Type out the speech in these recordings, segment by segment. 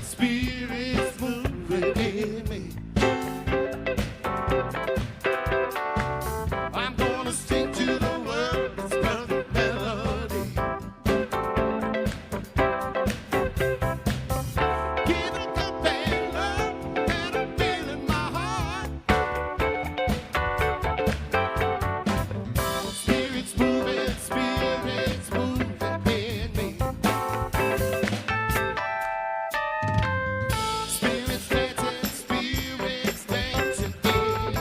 Spirits moving in me. I'm gonna sing to the world this perfect melody. Give it up and love, and I feel in my heart. Spirits moving in me. Spirits dancing in.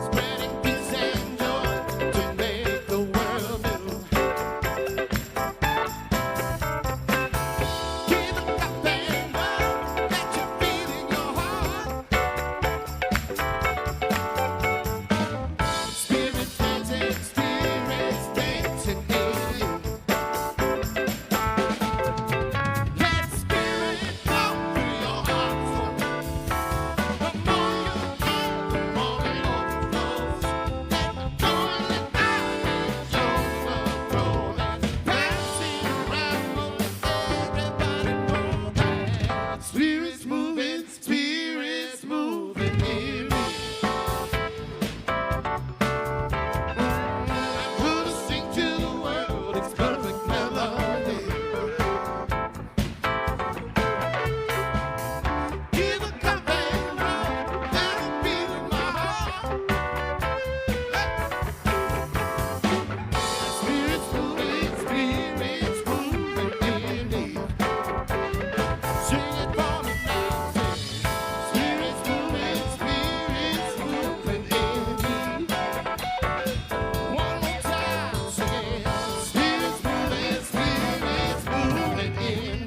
Spreading peace and joy to make the world new. Give it up and love that you feel in your heart. Spirits dancing in. Let spirit flow through your heart. The more you give, the more it overflows. Let the joy that I show grow. Passing around, let everybody know that spirits moving in me. I'm gonna sing to the world its perfect melody. Give a cup and love that I feel in my heart. Spirits moving in me. Sing it for me now. Spirits moving in me. One more time, sing it. Spirits moving in me.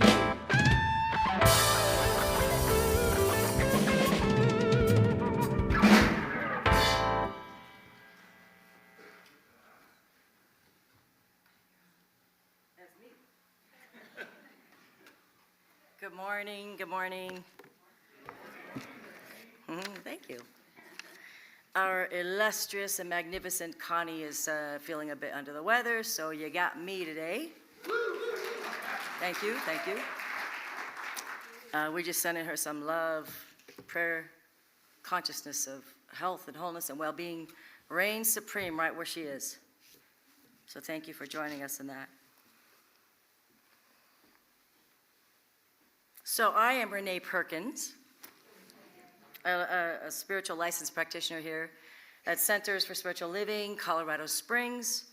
Good morning, good morning. Thank you. Our illustrious and magnificent Connie is feeling a bit under the weather, so you got me today. Thank you, thank you. We're just sending her some love, prayer, consciousness of health and wholeness and well-being reigns supreme right where she is. So thank you for joining us in that. So I am Renee Perkins, a spiritual licensed practitioner here at Centers for Spiritual Living, Colorado Springs,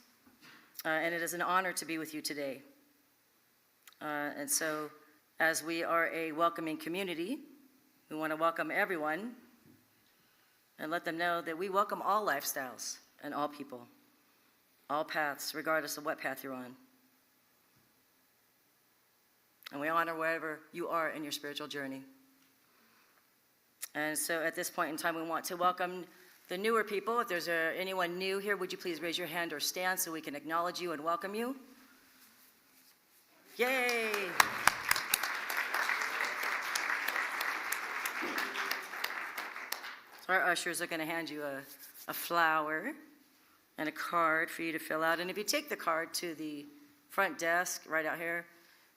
and it is an honor to be with you today. And so as we are a welcoming community, we want to welcome everyone and let them know that we welcome all lifestyles and all people, all paths, regardless of what path you're on. And we honor wherever you are in your spiritual journey. And so at this point in time, we want to welcome the newer people. If there's anyone new here, would you please raise your hand or stand so we can acknowledge you and welcome you? Yay! So our ushers are going to hand you a flower and a card for you to fill out. And if you take the card to the front desk right out here,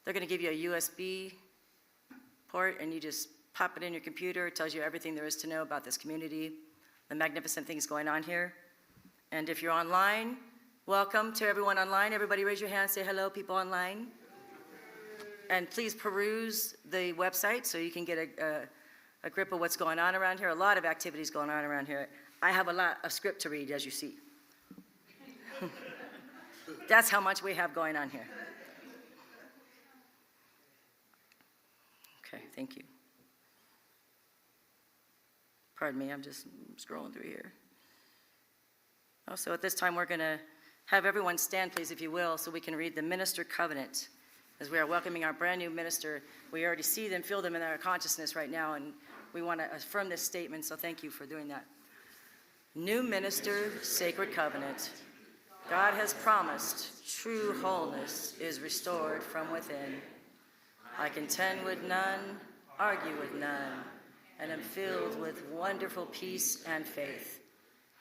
they're going to give you a USB port, and you just pop it in your computer. It tells you everything there is to know about this community, the magnificent things going on here. And if you're online, welcome to everyone online. Everybody raise your hand, say hello, people online. And please peruse the website so you can get a grip of what's going on around here. A lot of activities going on around here. I have a lot of script to read, as you see. That's how much we have going on here. Okay, thank you. Pardon me, I'm just scrolling through here. Also, at this time, we're going to have everyone stand, please, if you will, so we can read the Minister Covenant. As we are welcoming our brand new minister, we already see them, feel them in our consciousness right now, and we want to affirm this statement, so thank you for doing that. New minister, sacred covenant. God has promised true wholeness is restored from within. I contend with none, argue with none, and am filled with wonderful peace and faith.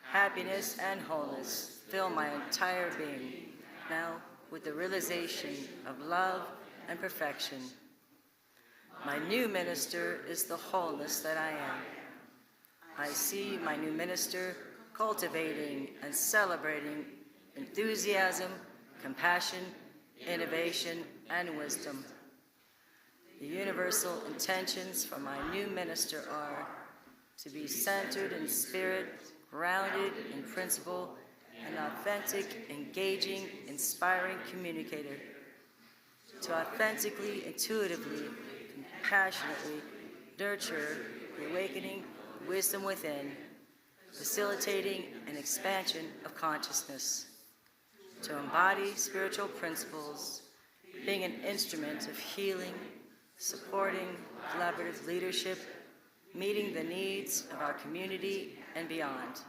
happiness, and wholeness fill my entire being, now with the realization of love and perfection. My new minister is the wholeness that I am. I see my new minister cultivating and celebrating enthusiasm, compassion, innovation, and wisdom. The universal intentions for my new minister are to be centered in spirit, grounded in principle, an authentic, engaging, inspiring communicator. To authentically, intuitively, compassionately nurture the awakening wisdom within, facilitating an expansion of consciousness. To embody spiritual principles, being an instrument of healing, supporting collaborative leadership, meeting the needs of our community and beyond.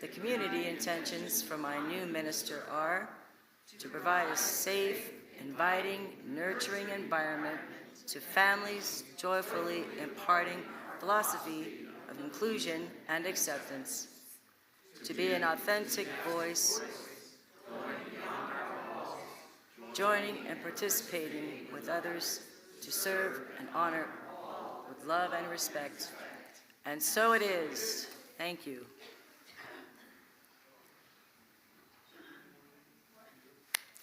The community intentions for my new minister are to provide a safe, inviting, nurturing environment to families, joyfully imparting philosophy of inclusion and acceptance, to be an authentic voice, joining and participating with others to serve and honor with love and respect. And so it is. Thank you.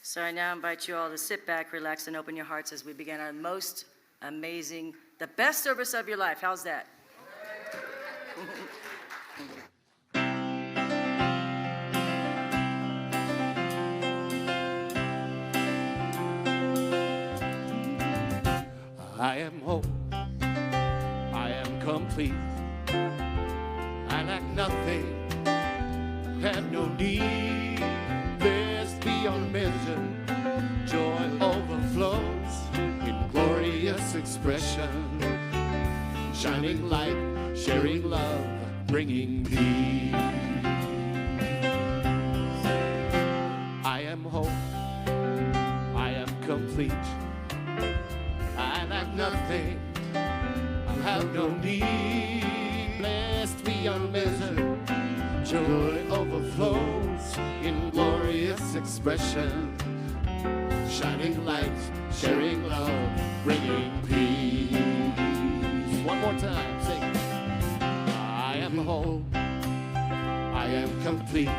So I now invite you all to sit back, relax, and open your hearts as we begin our most amazing, the best service of your life. How's that? I am whole, I am complete, I lack nothing, have no need, blessed beyond measure, joy overflows in glorious expression, shining light, sharing love, bringing peace. I am whole, I am complete, I lack nothing, I have no need, blessed beyond measure, joy overflows in glorious expression, shining light, sharing love, bringing peace. One more time, sing. I am whole, I am complete,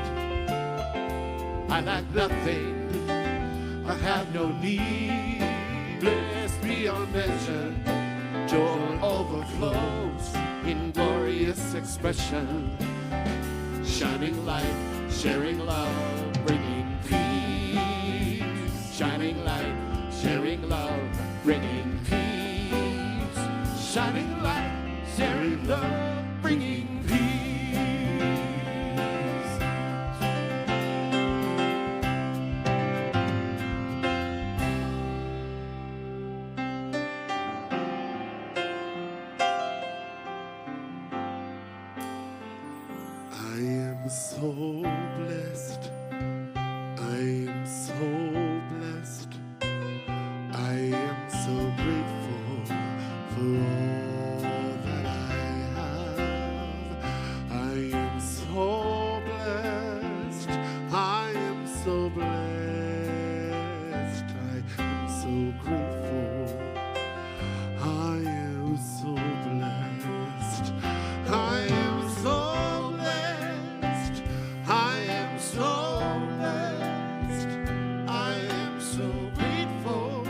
I lack nothing, I have no need, blessed beyond measure, joy overflows in glorious expression, shining light, sharing love, bringing peace, shining light, sharing love, bringing peace, shining light, sharing love, bringing peace. I am so blessed. I am so blessed. I am so grateful for all that I have. I am so blessed. I am so blessed. I am so grateful. I am so blessed. I am so blessed. I am so blessed. I am so grateful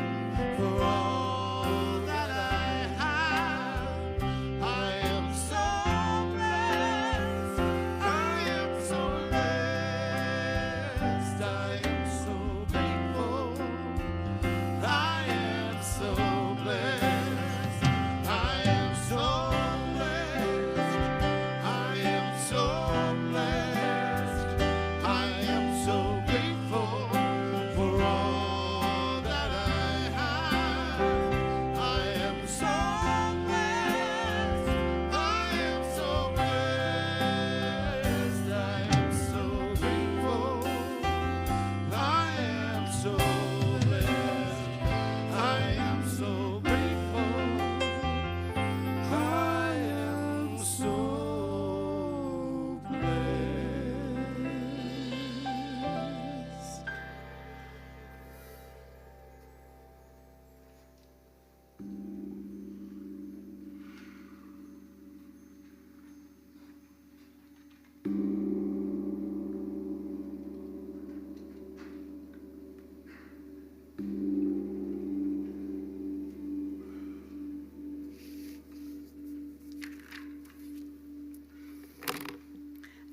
for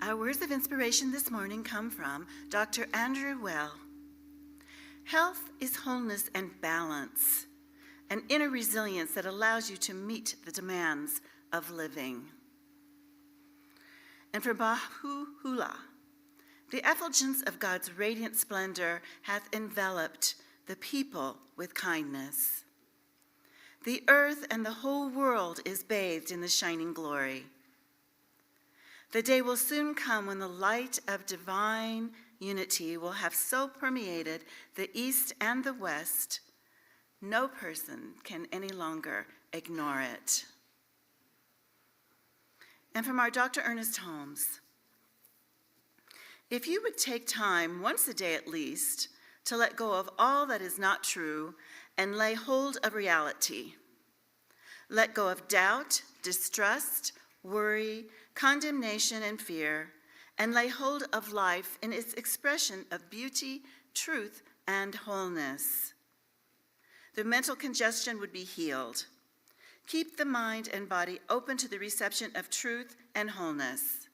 Our words of inspiration this morning come from Dr. Andrew Well. Health is wholeness and balance, an inner resilience that allows you to meet the demands of living. And from Baha'u'llah, the effulgence of God's radiant splendor hath enveloped the people with kindness. The earth and the whole world is bathed in the shining glory. The day will soon come when the light of divine unity will have so permeated the East and the West, no person can any longer ignore it. And from our Dr. Ernest Holmes, if you would take time once a day at least to let go of all that is not true and lay hold of reality, let go of doubt, distrust, worry, condemnation, and fear, and lay hold of life in its expression of beauty, truth, and wholeness, the mental congestion would be healed. Keep the mind and body open to the reception of truth and wholeness.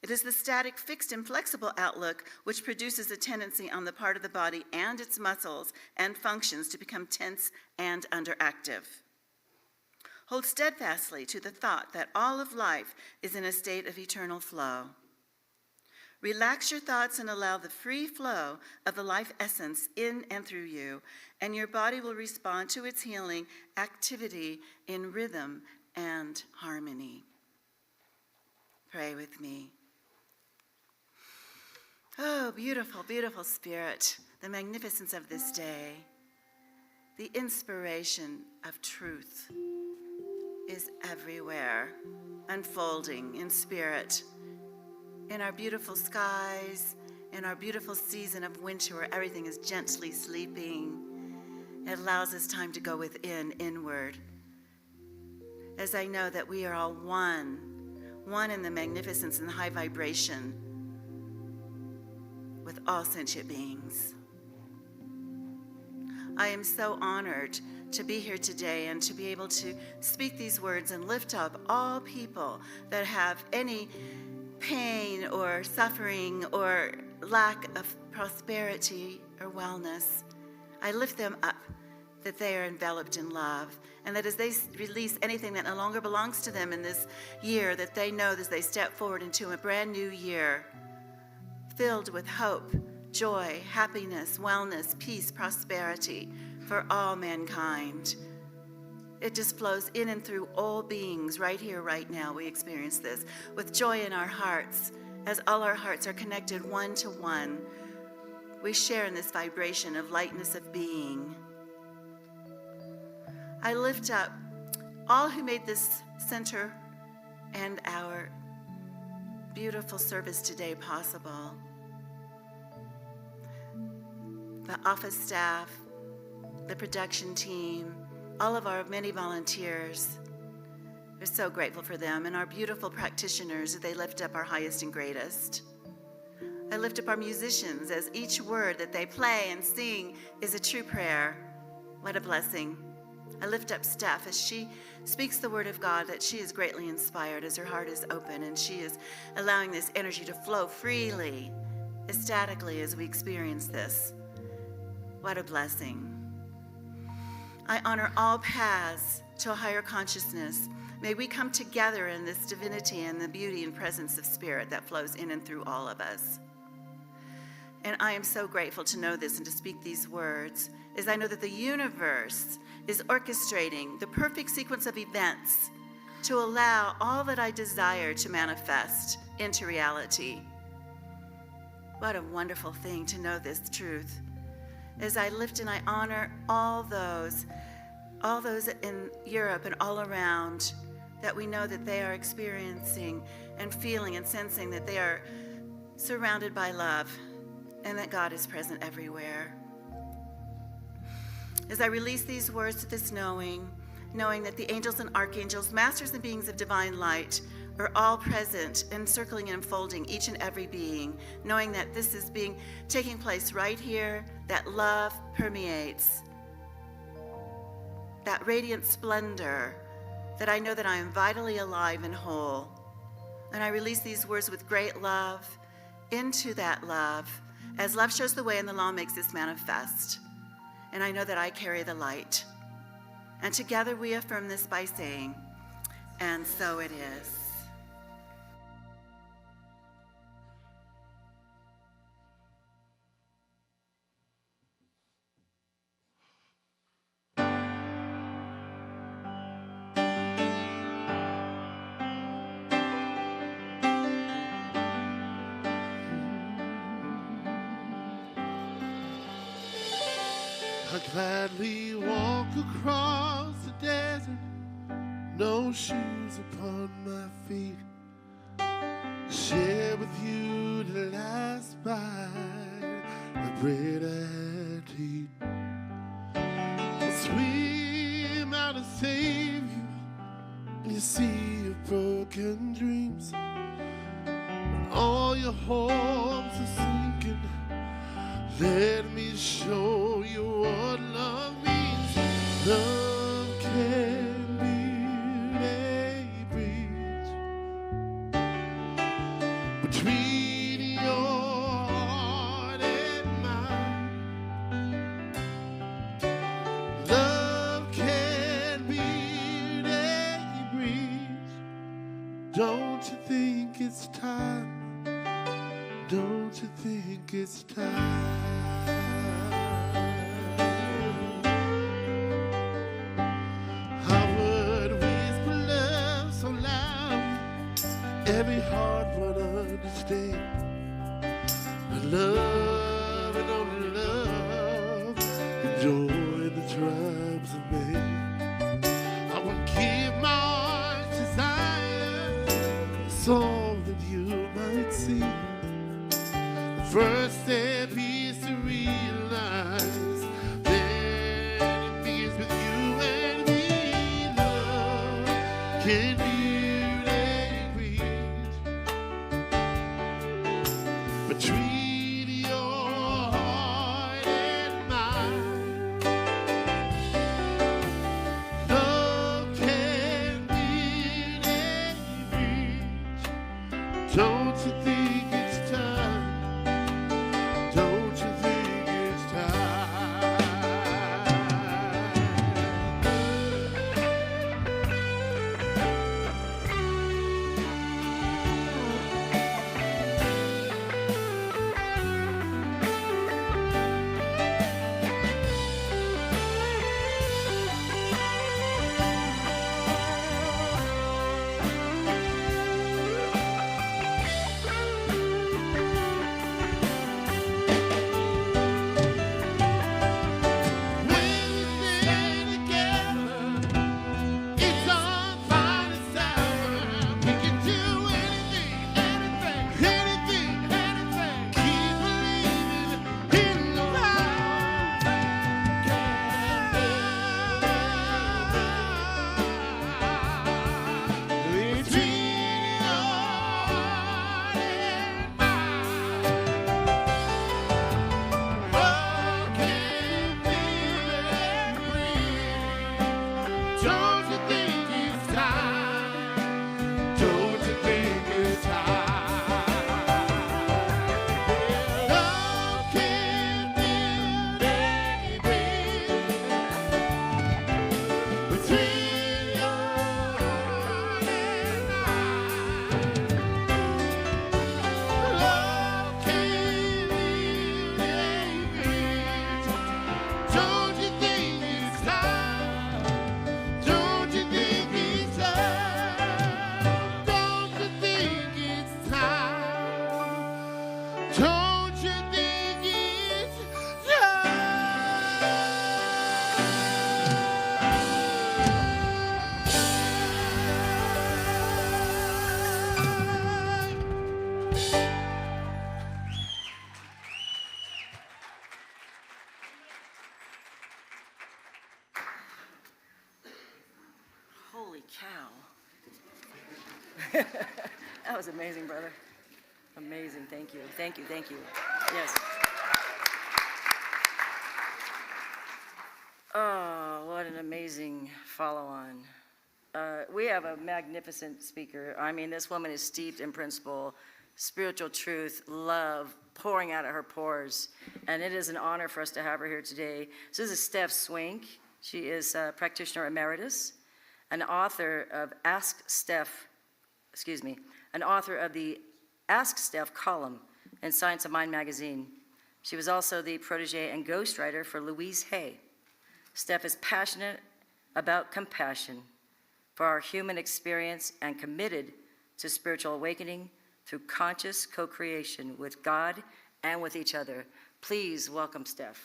It is the static, fixed, inflexible outlook which produces a tendency on the part of the body and its muscles and functions to become tense and underactive. Hold steadfastly to the thought that all of life is in a state of eternal flow. Relax your thoughts and allow the free flow of the life essence in and through you, and your body will respond to its healing activity in rhythm and harmony. Pray with me. Oh, beautiful, beautiful Spirit, the magnificence of this day, the inspiration of truth is everywhere, unfolding in spirit, in our beautiful skies, in our beautiful season of winter where everything is gently sleeping. It allows us time to go within, inward. As I know that we are all one in the magnificence and the high vibration with all sentient beings. I am so honored to be here today and to be able to speak these words and lift up all people that have any pain or suffering or lack of prosperity or wellness. I lift them up, that they are enveloped in love, and that as they release anything that no longer belongs to them in this year, that they know as they step forward into a brand new year filled with hope, joy, happiness, wellness, peace, prosperity for all mankind. It just flows in and through all beings right here, right now. We experience this with joy in our hearts. As all our hearts are connected one to one, we share in this vibration of lightness of being. I lift up all who made this center and our beautiful service today possible. The office staff, the production team, all of our many volunteers. We're so grateful for them, and our beautiful practitioners as they lift up our highest and greatest. I lift up our musicians as each word that they play and sing is a true prayer. What a blessing. I lift up Stef as she speaks the word of God, that she is greatly inspired as her heart is open and she is allowing this energy to flow freely, ecstatically as we experience this. What a blessing. I honor all paths to a higher consciousness. May we come together in this divinity and the beauty and presence of spirit that flows in and through all of us. And I am so grateful to know this and to speak these words, as I know that the universe is orchestrating the perfect sequence of events to allow all that I desire to manifest into reality. What a wonderful thing to know this truth. As I lift and I honor all those in Europe and all around, that we know that they are experiencing and feeling and sensing that they are surrounded by love and that God is present everywhere. As I release these words to this knowing that the angels and archangels, masters and beings of divine light, are all present, encircling and enfolding each and every being, knowing that this is taking place right here, that love permeates, that radiant splendor, that I know that I am vitally alive and whole. And I release these words with great love into that love, as love shows the way and the law makes this manifest. And I know that I carry the light. And together we affirm this by saying, and so it is. I gladly walk across the desert, no shoes upon my feet. Share with you the last bite of bread I had to eat. I'll swim out and save you in your sea of broken dreams. When all your hopes are sinking, let me show you what love means. Love can build a bridge between your heart and mine. Love can build a bridge. Don't you think it's time? Don't you think it's time? I would whisper love so loud, every heart would understand. But love and only love can join the tribes of man. I would give my heart's desire so that you might see. First step is to realize that it begins with you and me. Love can build a bridge between your heart and mine. Love can build a bridge. Don't you think it's time? Don't you think it's time? Holy cow. That was amazing, brother. Amazing. Thank you. Thank you. Thank you. Yes. Oh, what an amazing follow-on. we have a magnificent speaker. I mean, this woman is steeped in principle, spiritual truth, love, pouring out of her pores. And it is an honor for us to have her here today. So this is Stef Swink. She is a practitioner emeritus, an author of the Ask Stef column in Science of Mind magazine. She was also the protege and ghostwriter for Louise Hay. Stef is passionate about compassion for our human experience and committed to spiritual awakening through conscious co-creation with God and with each other. Please welcome Stef.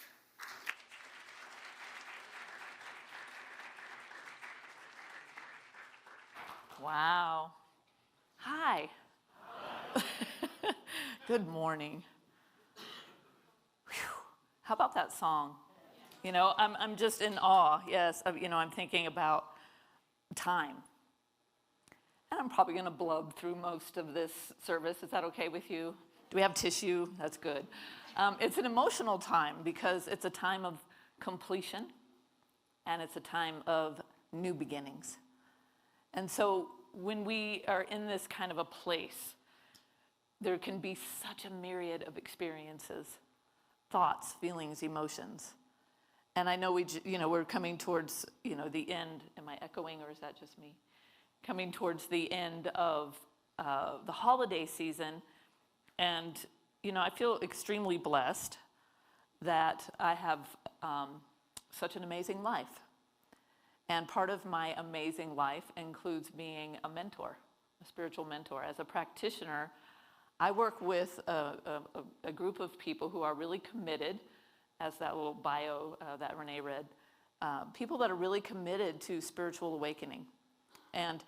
Wow. Hi. Good morning. Whew. How about that song? You know, I'm just in awe, yes. I'm thinking about time. And I'm probably going to blub through most of this service. Is that okay with you? Do we have tissue? That's good. It's an emotional time because it's a time of completion and it's a time of new beginnings. And so when we are in this kind of a place, there can be such a myriad of experiences, thoughts, feelings, emotions. And I know we're coming towards, the end. Am I echoing or is that just me? Coming towards the end of the holiday season. And, I feel extremely blessed that I have such an amazing life. And part of my amazing life includes being a mentor, a spiritual mentor. As a practitioner, I work with a group of people who are really committed, as that little bio that Renee read, people that are really committed to spiritual awakening. And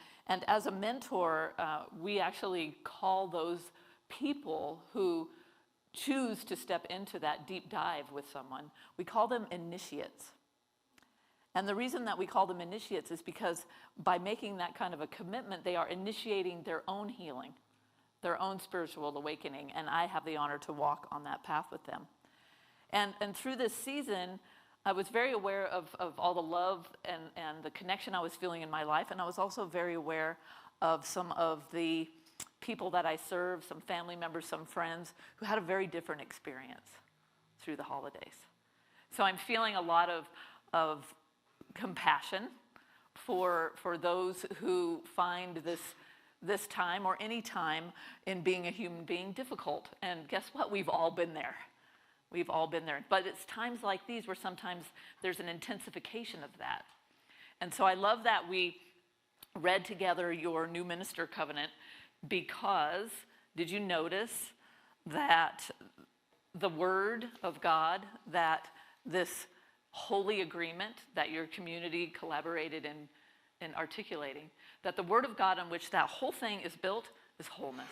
as a mentor, we actually call those people who choose to step into that deep dive with someone, we call them initiates. And the reason that we call them initiates is because by making that kind of a commitment, they are initiating their own healing, their own spiritual awakening, and I have the honor to walk on that path with them. And through this season, I was very aware of all the love and the connection I was feeling in my life, and I was also very aware of some of the people that I serve, some family members, some friends, who had a very different experience through the holidays. So I'm feeling a lot of compassion for those who find this time or any time in being a human being difficult. And guess what? We've all been there. We've all been there. But it's times like these where sometimes there's an intensification of that. And so I love that we read together your new minister covenant because, did you notice that the word of God, that this holy agreement that your community collaborated in articulating, that the word of God on which that whole thing is built is wholeness.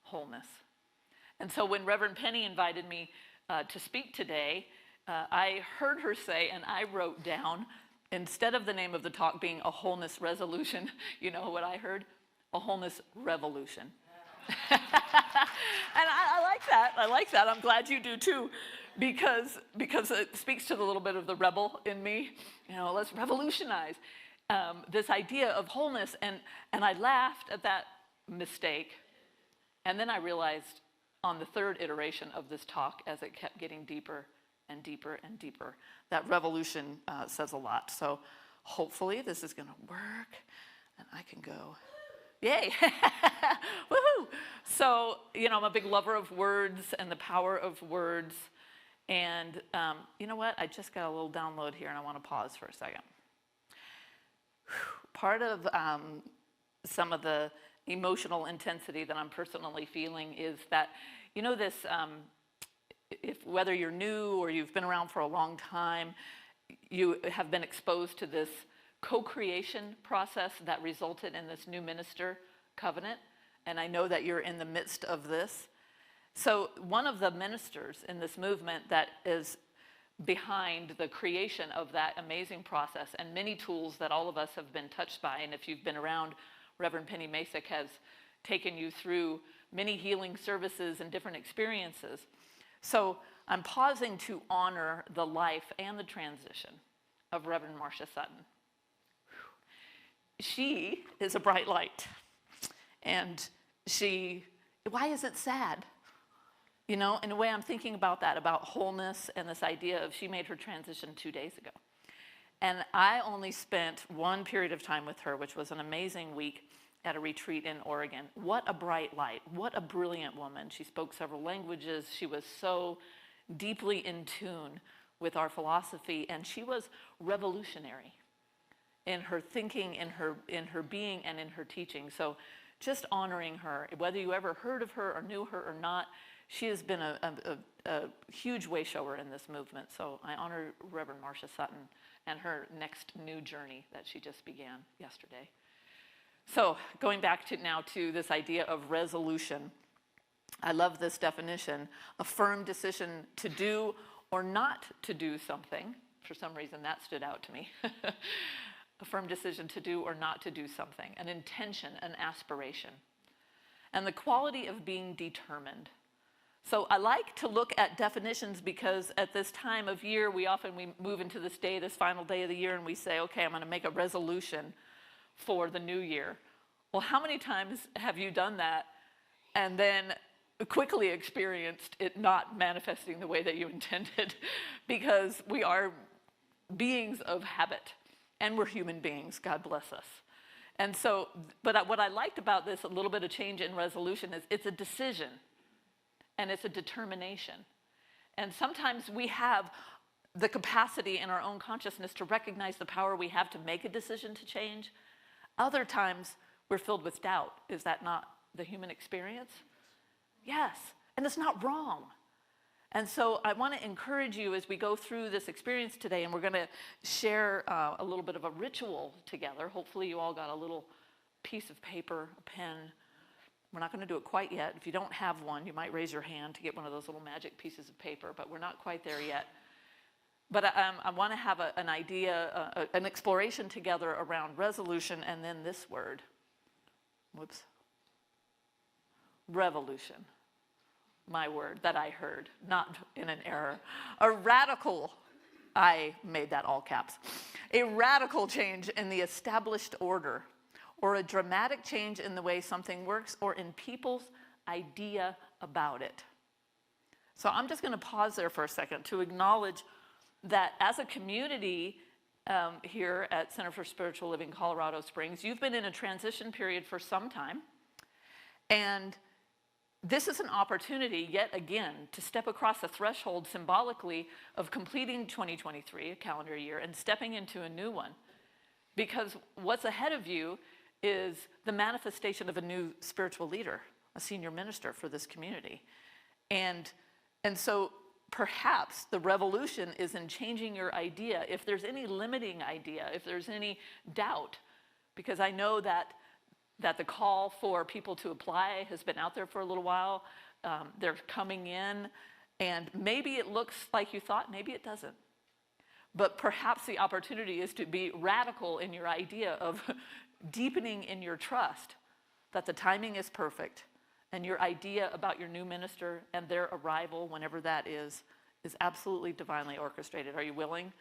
Wholeness. And so when Reverend Penny invited me to speak today, I heard her say, and I wrote down, instead of the name of the talk being a wholeness resolution, you know what I heard? A wholeness revolution. And I like that. I like that. I'm glad you do too. Because it speaks to the little bit of the rebel in me. Let's revolutionize this idea of wholeness. And I laughed at that mistake. And then I realized on the third iteration of this talk, as it kept getting deeper and deeper and deeper, that revolution says a lot. So hopefully this is going to work and I can go. Yay! Woohoo! So, I'm a big lover of words and the power of words. And you know what? I just got a little download here, and I want to pause for a second. Part of some of the emotional intensity that I'm personally feeling is that, this, whether you're new or you've been around for a long time, you have been exposed to this co-creation process that resulted in this new minister covenant. And I know that you're in the midst of this. So one of the ministers in this movement that is behind the creation of that amazing process and many tools that all of us have been touched by, and if you've been around, Reverend Penny Masick has taken you through many healing services and different experiences. So I'm pausing to honor the life and the transition of Reverend Marcia Sutton. she is a bright light. And why is it sad? You know, in a way I'm thinking about that, about wholeness and this idea of she made her transition 2 days ago. And I only spent one period of time with her, which was an amazing week at a retreat in Oregon. What a bright light. What a brilliant woman. She spoke several languages. She was so deeply in tune with our philosophy, and she was revolutionary in her thinking, in her being, and in her teaching. So just honoring her, whether you ever heard of her or knew her or not, she has been a huge way shower in this movement. So I honor Reverend Marcia Sutton and her next new journey that she just began yesterday. So going back to this idea of resolution, I love this definition: a firm decision to do or not to do something. For some reason that stood out to me. A firm decision to do or not to do something, an intention, an aspiration, and the quality of being determined. So I like to look at definitions because at this time of year, we move into this final day of the year, and we say, okay, I'm going to make a resolution for the new year. Well, how many times have you done that and then quickly experienced it not manifesting the way that you intended? Because we are beings of habit, and we're human beings, God bless us. And so, but what I liked about this, a little bit of change in resolution, is it's a decision. And it's a determination. And sometimes we have the capacity in our own consciousness to recognize the power we have to make a decision to change. Other times we're filled with doubt. Is that not the human experience? Yes, and it's not wrong. And so I want to encourage you as we go through this experience today, and we're going to share a little bit of a ritual together. Hopefully you all got a little piece of paper, a pen. We're not going to do it quite yet. If you don't have one, you might raise your hand to get one of those little magic pieces of paper, but we're not quite there yet. But I want to have an idea, an exploration together around resolution, and then this word. Whoops. Revolution. My word that I heard, not in an error. A radical, I made that all caps. A radical change in the established order, or a dramatic change in the way something works, or in people's idea about it. So I'm just going to pause there for a second to acknowledge that as a community here at Center for Spiritual Living Colorado Springs, you've been in a transition period for some time. And this is an opportunity, yet again, to step across the threshold symbolically of completing 2023, a calendar year, and stepping into a new one. Because what's ahead of you is the manifestation of a new spiritual leader, a senior minister for this community. And so perhaps the revolution is in changing your idea. If there's any limiting idea, if there's any doubt, because I know that the call for people to apply has been out there for a little while. They're coming in, and maybe it looks like you thought, maybe it doesn't. But perhaps the opportunity is to be radical in your idea of deepening in your trust that the timing is perfect, and your idea about your new minister and their arrival, whenever that is absolutely divinely orchestrated. Are you willing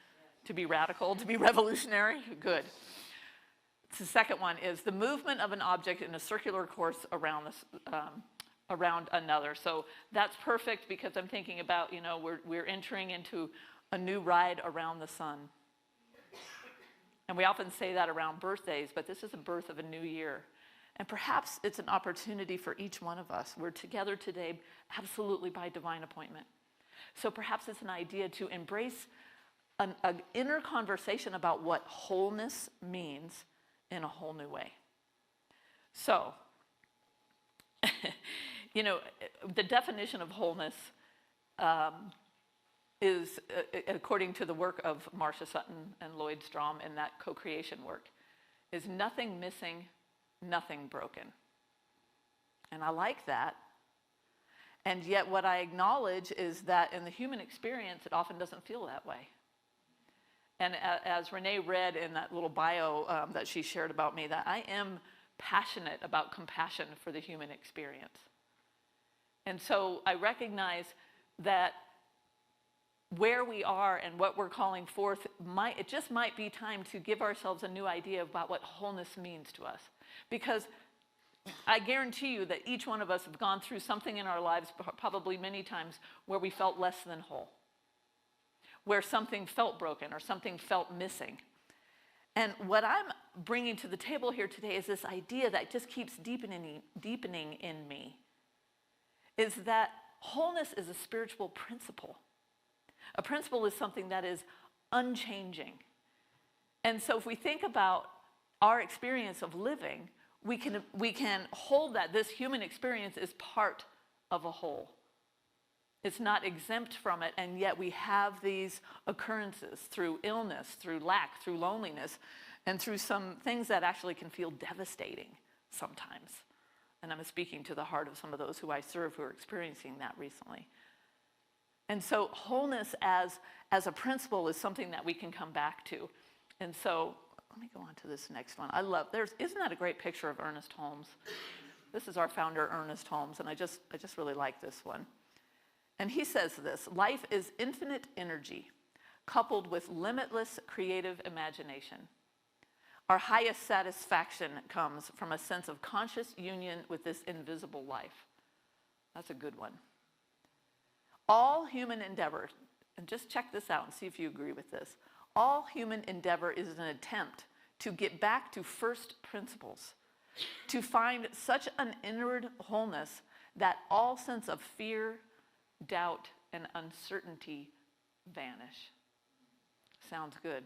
to be radical, to be revolutionary? Good. The second one is the movement of an object in a circular course around another. So that's perfect because I'm thinking about, we're entering into a new ride around the sun. And we often say that around birthdays, but this is a birth of a new year. And perhaps it's an opportunity for each one of us. We're together today absolutely by divine appointment. So perhaps it's an idea to embrace an inner conversation about what wholeness means in a whole new way. So, the definition of wholeness is, according to the work of Marcia Sutton and Lloyd Strom in that co-creation work, is nothing missing, nothing broken. And I like that. And yet what I acknowledge is that in the human experience, it often doesn't feel that way. And as Renee read in that little bio that she shared about me, that I am passionate about compassion for the human experience. And so I recognize that where we are and what we're calling forth, it just might be time to give ourselves a new idea about what wholeness means to us. Because I guarantee you that each one of us have gone through something in our lives, probably many times, where we felt less than whole, where something felt broken or something felt missing. And what I'm bringing to the table here today is this idea that just keeps deepening in me, is that wholeness is a spiritual principle. A principle is something that is unchanging. And so if we think about our experience of living, we can hold that this human experience is part of a whole. It's not exempt from it, and yet we have these occurrences through illness, through lack, through loneliness, and through some things that actually can feel devastating sometimes. And I'm speaking to the heart of some of those who I serve who are experiencing that recently. And so wholeness as a principle is something that we can come back to. And so let me go on to this next one. Isn't that a great picture of Ernest Holmes? This is our founder, Ernest Holmes, and I just really like this one. And he says this: life is infinite energy coupled with limitless creative imagination. Our highest satisfaction comes from a sense of conscious union with this invisible life. That's a good one. All human endeavor, and just check this out and see if you agree with this. All human endeavor is an attempt to get back to first principles, to find such an inward wholeness that all sense of fear, doubt, and uncertainty vanish. Sounds good.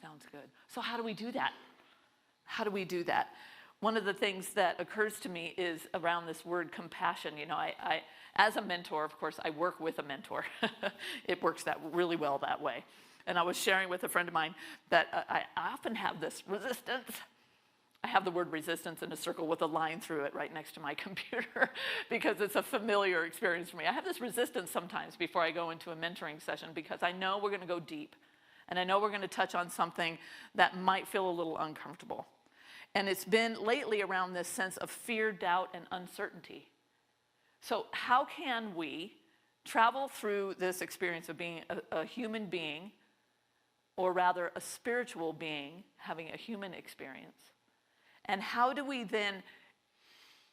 Sounds good. So how do we do that? How do we do that? One of the things that occurs to me is around this word compassion. You know, I as a mentor, of course, I work with a mentor. It works that really well that way. And I was sharing with a friend of mine that I often have this resistance. I have the word resistance in a circle with a line through it right next to my computer because it's a familiar experience for me. I have this resistance sometimes before I go into a mentoring session because I know we're going to go deep. And I know we're going to touch on something that might feel a little uncomfortable. And it's been lately around this sense of fear, doubt, and uncertainty. So how can we travel through this experience of being a human being, or rather a spiritual being having a human experience? And how do we then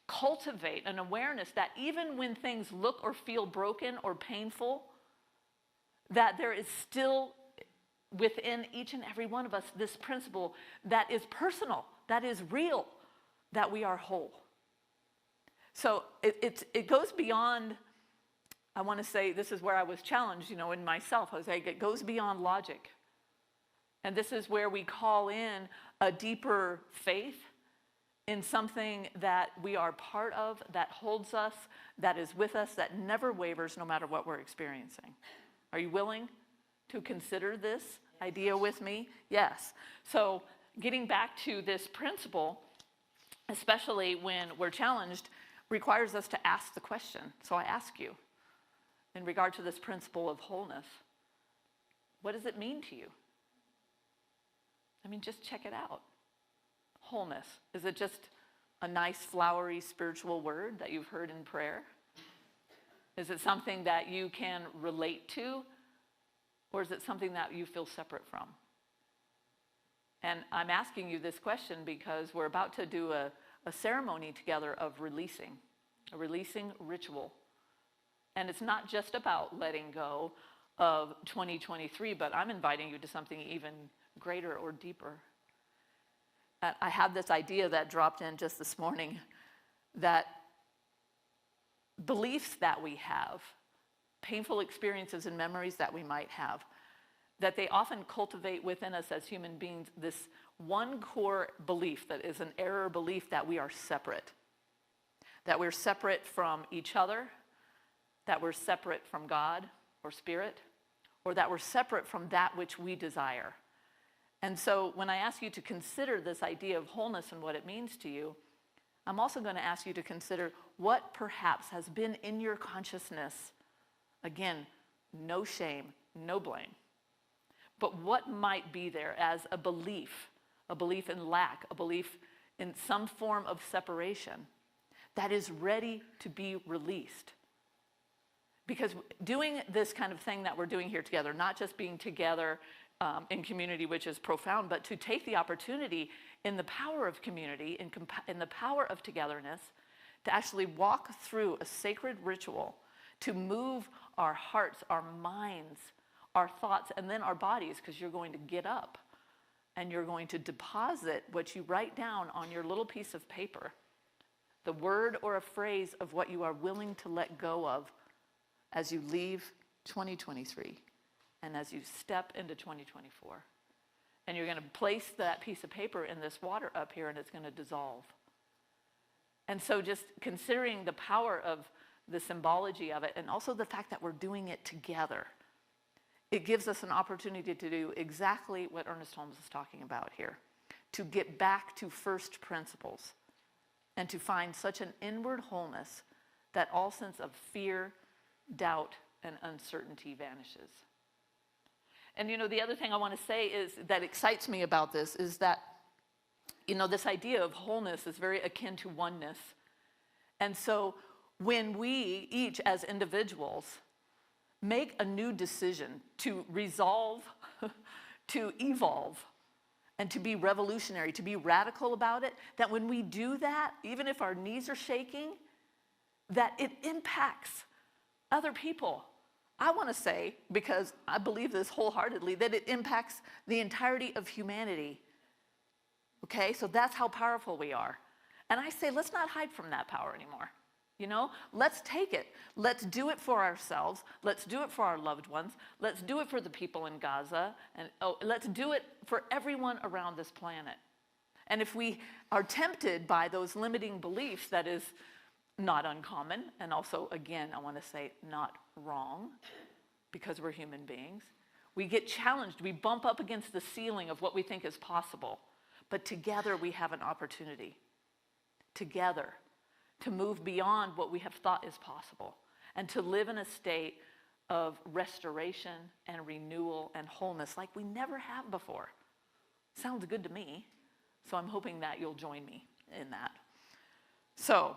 cultivate an awareness that even when things look or feel broken or painful, that there is still within each and every one of us this principle that is personal, that is real, that we are whole. So it goes beyond, I want to say, this is where I was challenged, in myself. I was like, it goes beyond logic. And this is where we call in a deeper faith in something that we are part of, that holds us, that is with us, that never wavers no matter what we're experiencing. Are you willing to consider this idea with me? Yes. So getting back to this principle, especially when we're challenged, requires us to ask the question. So I ask you, in regard to this principle of wholeness, what does it mean to you? I mean, just check it out. Wholeness. Is it just a nice, flowery, spiritual word that you've heard in prayer? Is it something that you can relate to? Or is it something that you feel separate from? And I'm asking you this question because we're about to do a ceremony together of releasing, a releasing ritual. And it's not just about letting go of 2023, but I'm inviting you to something even greater or deeper. I had this idea that dropped in just this morning, that beliefs that we have, painful experiences and memories that we might have, that they often cultivate within us as human beings this one core belief that is an error belief that we are separate. That we're separate from each other, that we're separate from God or Spirit, or that we're separate from that which we desire. And so when I ask you to consider this idea of wholeness and what it means to you, I'm also going to ask you to consider what perhaps has been in your consciousness. Again, no shame, no blame. But what might be there as a belief in lack, a belief in some form of separation that is ready to be released? because doing this kind of thing that we're doing here together, not just being together in community, which is profound, but to take the opportunity in the power of community, in the power of togetherness, to actually walk through a sacred ritual to move our hearts, our minds, our thoughts, and then our bodies, because you're going to get up and you're going to deposit what you write down on your little piece of paper, the word or a phrase of what you are willing to let go of as you leave 2023 and as you step into 2024. And you're going to place that piece of paper in this water up here, and it's going to dissolve. And so just considering the power of the symbology of it, and also the fact that we're doing it together, it gives us an opportunity to do exactly what Ernest Holmes is talking about here, to get back to first principles and to find such an inward wholeness that all sense of fear, doubt, and uncertainty vanishes. And the other thing I want to say is that excites me about this is that, this idea of wholeness is very akin to oneness. And so when we each as individuals make a new decision to resolve, to evolve, and to be revolutionary, to be radical about it, that when we do that, even if our knees are shaking, that it impacts other people. I want to say, because I believe this wholeheartedly, that it impacts the entirety of humanity. Okay, so that's how powerful we are. And I say, let's not hide from that power anymore. Let's take it. Let's do it for ourselves. Let's do it for our loved ones. Let's do it for the people in Gaza. And let's do it for everyone around this planet. And if we are tempted by those limiting beliefs, that is not uncommon, and also, again, I want to say not wrong, because we're human beings. We get challenged. We bump up against the ceiling of what we think is possible. But together we have an opportunity. Together. To move beyond what we have thought is possible, and to live in a state of restoration and renewal and wholeness like we never have before. Sounds good to me, so I'm hoping that you'll join me in that. So,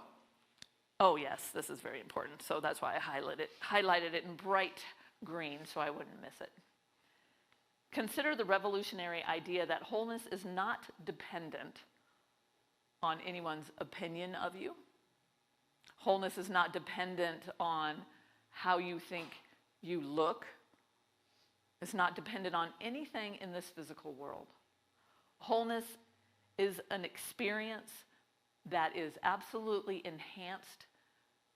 oh yes, this is very important, so that's why I highlighted it in bright green so I wouldn't miss it. Consider the revolutionary idea that wholeness is not dependent on anyone's opinion of you. Wholeness is not dependent on how you think you look. It's not dependent on anything in this physical world. Wholeness is an experience that is absolutely enhanced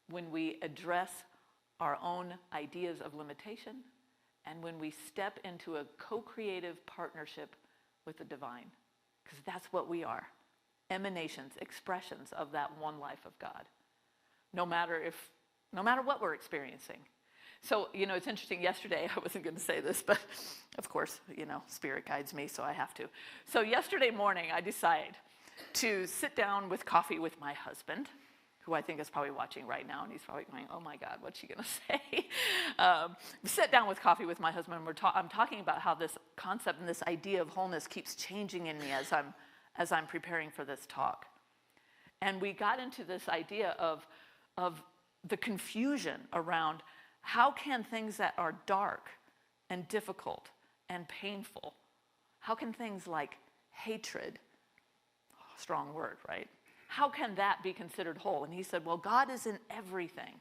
when we address our own ideas of limitation and when we step into a co-creative partnership with the divine, because that's what we are, emanations, expressions of that one life of God. No matter what we're experiencing. So, it's interesting, yesterday, I wasn't going to say this, but of course, Spirit guides me, so I have to. So yesterday morning, I decided to sit down with coffee with my husband, who I think is probably watching right now, and he's probably going, oh my God, what's she going to say? Sit down with coffee with my husband, and I'm talking about how this concept and this idea of wholeness keeps changing in me as I'm preparing for this talk. And we got into this idea of the confusion around how can things that are dark and difficult and painful, how can things like hatred, strong word, right? How can that be considered whole? And he said, well, God is in everything.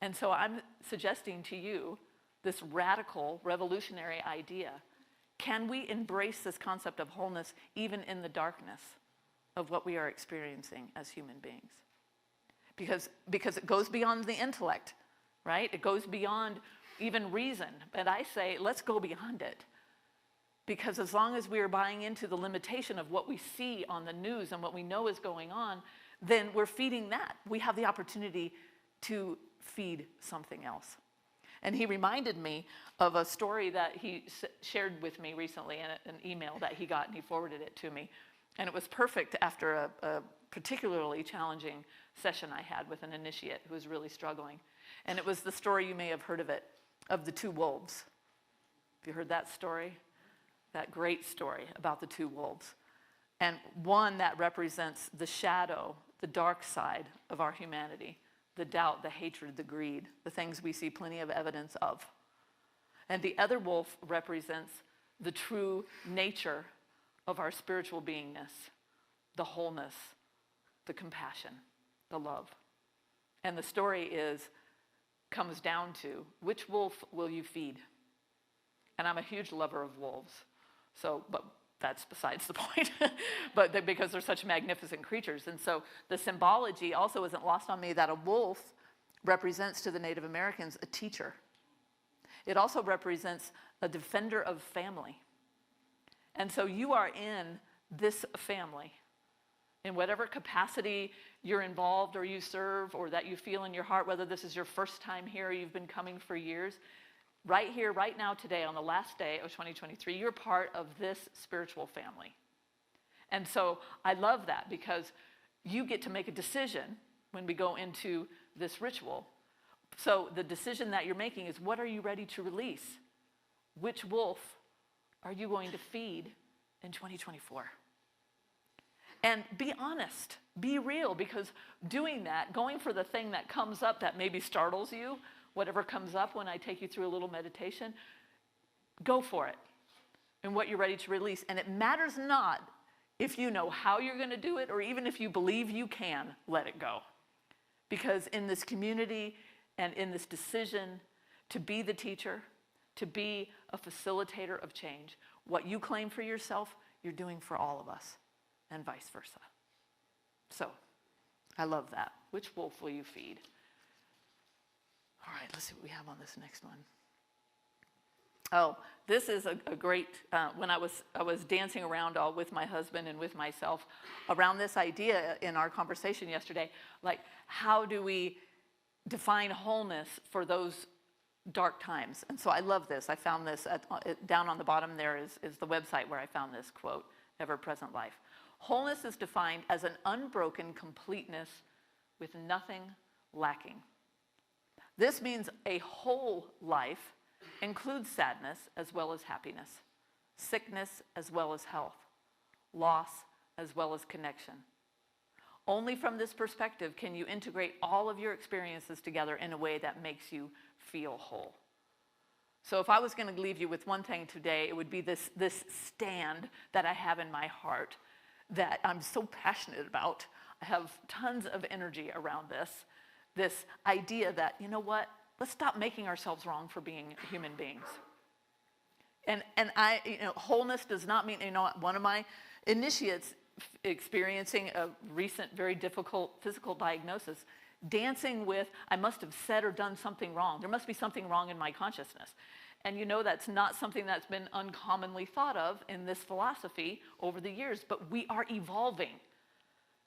And so I'm suggesting to you this radical, revolutionary idea. Can we embrace this concept of wholeness even in the darkness of what we are experiencing as human beings? Because it goes beyond the intellect, right? It goes beyond even reason. But I say, let's go beyond it. Because as long as we are buying into the limitation of what we see on the news and what we know is going on, then we're feeding that. We have the opportunity to feed something else. And he reminded me of a story that he shared with me recently in an email that he got, and he forwarded it to me. And it was perfect after a particularly challenging session I had with an initiate who was really struggling. And it was the story, you may have heard of it, of the two wolves. Have you heard that story? That great story about the two wolves. And one that represents the shadow, the dark side of our humanity, the doubt, the hatred, the greed, the things we see plenty of evidence of. And the other wolf represents the true nature of our spiritual beingness, the wholeness, the compassion, the love. And the story comes down to, which wolf will you feed? And I'm a huge lover of wolves, but that's besides the point, but because they're such magnificent creatures. And so the symbology also isn't lost on me that a wolf represents to the Native Americans a teacher. It also represents a defender of family. And so you are in this family. In whatever capacity you're involved or you serve or that you feel in your heart, whether this is your first time here or you've been coming for years, right here, right now, today, on the last day of 2023, you're part of this spiritual family. And so I love that because you get to make a decision when we go into this ritual. So the decision that you're making is, what are you ready to release? Which wolf are you going to feed in 2024? And be honest, be real, because doing that, going for the thing that comes up that maybe startles you, whatever comes up when I take you through a little meditation, go for it and what you're ready to release. And it matters not if you know how you're going to do it or even if you believe you can let it go. Because in this community and in this decision to be the teacher, to be a facilitator of change, what you claim for yourself, you're doing for all of us, and vice versa. So, I love that. Which wolf will you feed? All right, let's see what we have on this next one. Oh, this is a great, when I was dancing around all with my husband and with myself around this idea in our conversation yesterday, like how do we define wholeness for those dark times? And so I love this. I found this, down on the bottom there is the website where I found this quote, Ever Present Life. Wholeness is defined as an unbroken completeness with nothing lacking. This means a whole life includes sadness as well as happiness, sickness as well as health, loss as well as connection. Only from this perspective can you integrate all of your experiences together in a way that makes you feel whole. So if I was going to leave you with one thing today, it would be this stand that I have in my heart that I'm so passionate about. I have tons of energy around this idea that, you know what, let's stop making ourselves wrong for being human beings. And wholeness does not mean, one of my initiates experiencing a recent, very difficult physical diagnosis, dancing with, I must have said or done something wrong. There must be something wrong in my consciousness. And that's not something that's been uncommonly thought of in this philosophy over the years, but we are evolving.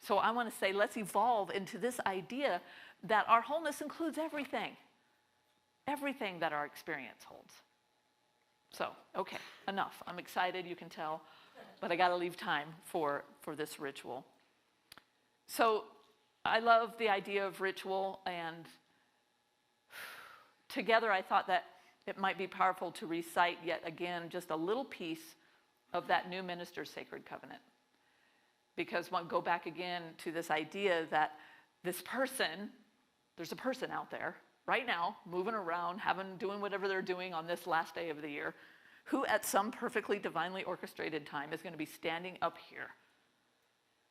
So I want to say, let's evolve into this idea that our wholeness includes everything that our experience holds. So, okay, enough. I'm excited, you can tell, but I got to leave time for this ritual. So I love the idea of ritual, and together I thought that it might be powerful to recite yet again just a little piece of that new minister's sacred covenant. Because we'll go back again to this idea that this person, there's a person out there right now moving around, doing whatever they're doing on this last day of the year, who at some perfectly divinely orchestrated time is going to be standing up here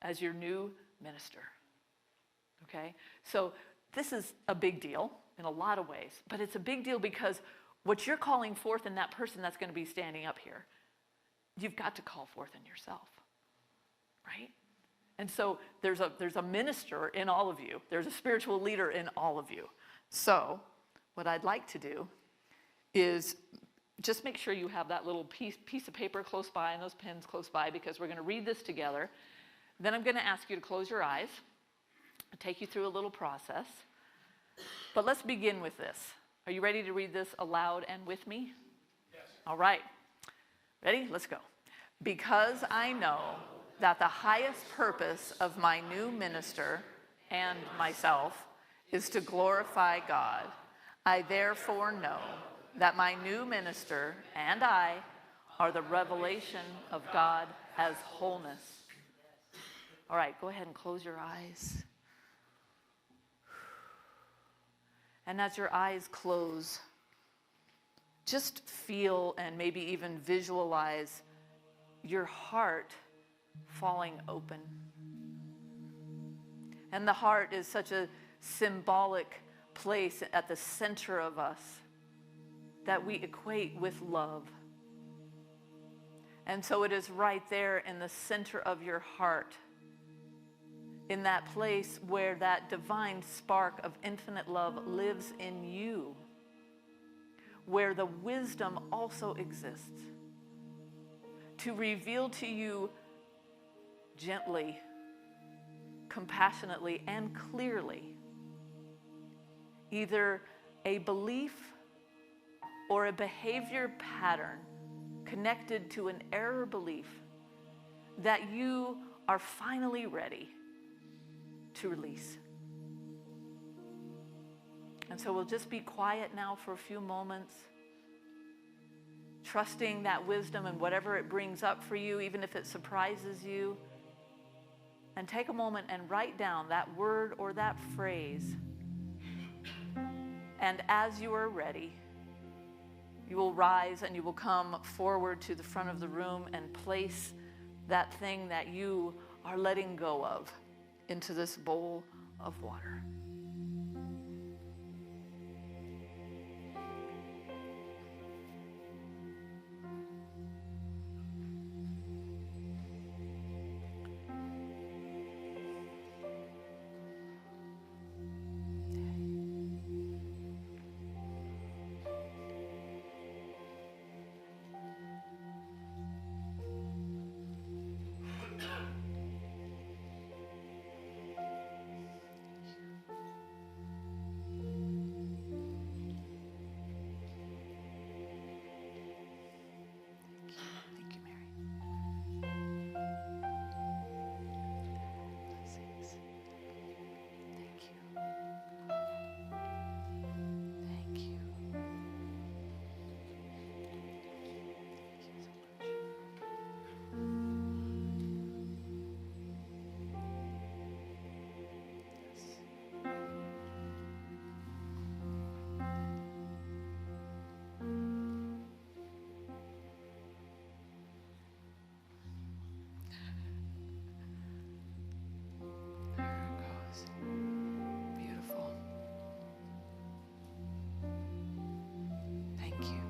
as your new minister. Okay? So this is a big deal in a lot of ways, but it's a big deal because what you're calling forth in that person that's going to be standing up here, you've got to call forth in yourself, right? And so there's a minister in all of you. There's a spiritual leader in all of you. So what I'd like to do is just make sure you have that little piece of paper close by and those pens close by, because we're going to read this together. Then I'm going to ask you to close your eyes. I'll take you through a little process. But let's begin with this. Are you ready to read this aloud and with me? Yes. All right. Ready? Let's go. Because I know that the highest purpose of my new minister and myself is to glorify God, I therefore know that my new minister and I are the revelation of God as wholeness. All right, go ahead and close your eyes. And as your eyes close, just feel and maybe even visualize your heart falling open. And the heart is such a symbolic place at the center of us that we equate with love. And so it is right there in the center of your heart, in that place where that divine spark of infinite love lives in you, where the wisdom also exists, to reveal to you gently, compassionately, and clearly either a belief or a behavior pattern connected to an error belief that you are finally ready to release. And so we'll just be quiet now for a few moments, trusting that wisdom and whatever it brings up for you, even if it surprises you. And take a moment and write down that word or that phrase. And as you are ready, you will rise and you will come forward to the front of the room and place that thing that you are letting go of into this bowl of water. Thank you, Mary. Blessings. Thank you. Thank you. Thank you so much. There it goes. Beautiful. Thank you.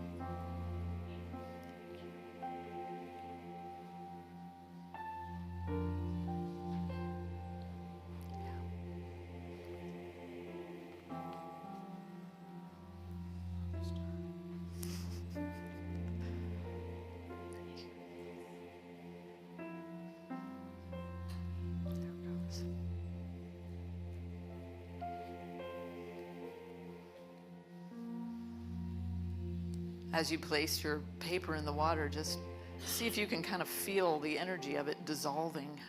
There it goes. As you place your paper in the water, just see if you can kind of feel the energy of it dissolving.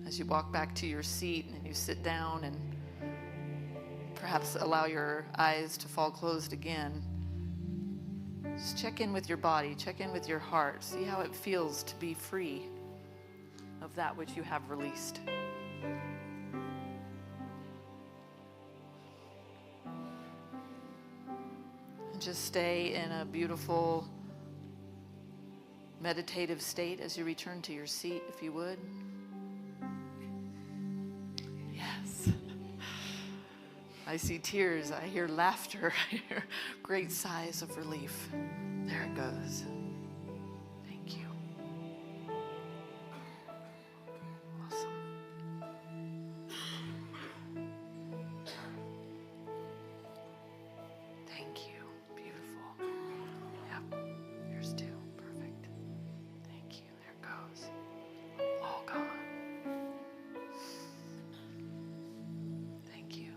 As you walk back to your seat and you sit down and perhaps allow your eyes to fall closed again, just check in with your body, check in with your heart, see how it feels to be free of that which you have released. And just stay in a beautiful meditative state as you return to your seat, if you would. Yes. I see tears, I hear laughter, I hear great sighs of relief. There it goes. Thank you. Awesome. Thank you. Beautiful. Yep. Yours too. Perfect. Thank you. There it goes. All gone. Thank you.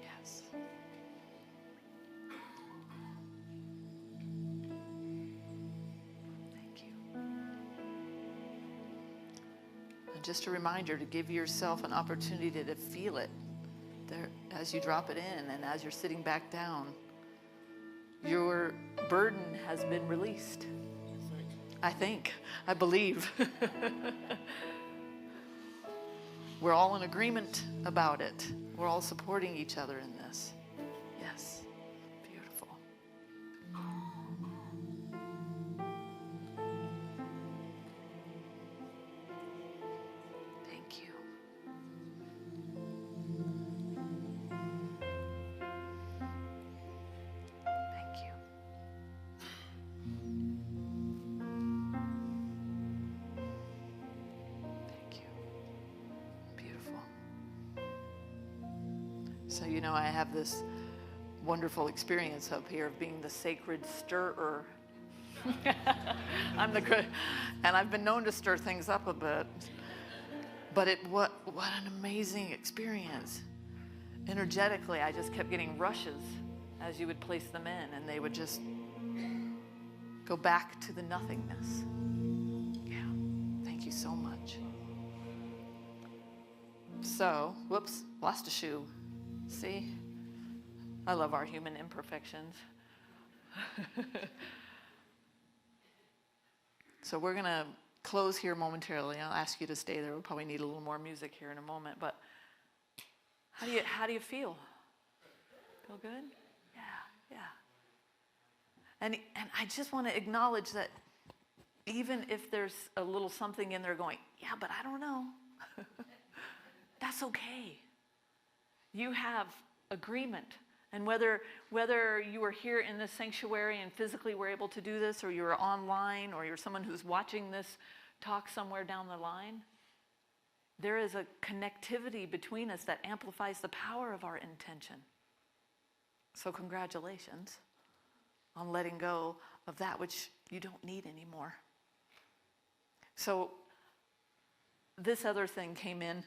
Yes. Thank you. And just a reminder to give yourself an opportunity to feel it there as you drop it in and as you're sitting back down. Your burden has been released. I think. I believe. we're all in agreement about it. We're all supporting each other in this. Yes. Beautiful. Thank you. Thank you. Thank you. Beautiful. So, I have this wonderful experience up here of being the sacred stirrer. And I've been known to stir things up a bit. But what an amazing experience. Energetically, I just kept getting rushes as you would place them in, and they would just go back to the nothingness. Yeah, thank you so much. So, whoops, lost a shoe. See? I love our human imperfections. So we're going to close here momentarily. I'll ask you to stay there. We'll probably need a little more music here in a moment. But how do you feel? Feel good? Yeah. And I just want to acknowledge that even if there's a little something in there going, yeah, but I don't know. That's okay. You have agreement. And whether you are here in this sanctuary and physically were able to do this, or you're online, or you're someone who's watching this talk somewhere down the line, there is a connectivity between us that amplifies the power of our intention. So congratulations on letting go of that which you don't need anymore. So this other thing came in.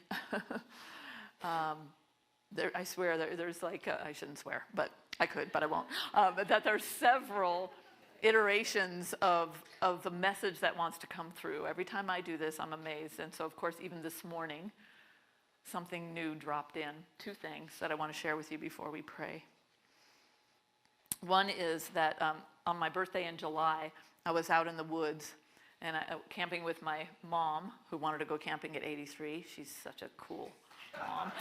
I swear there's like, I shouldn't swear, but I could, but I won't. That there's several iterations of the message that wants to come through. Every time I do this, I'm amazed. And so, of course, even this morning, something new dropped in. Two things that I want to share with you before we pray. One is that on my birthday in July, I was out in the woods and camping with my mom, who wanted to go camping at 83. She's such a cool mom.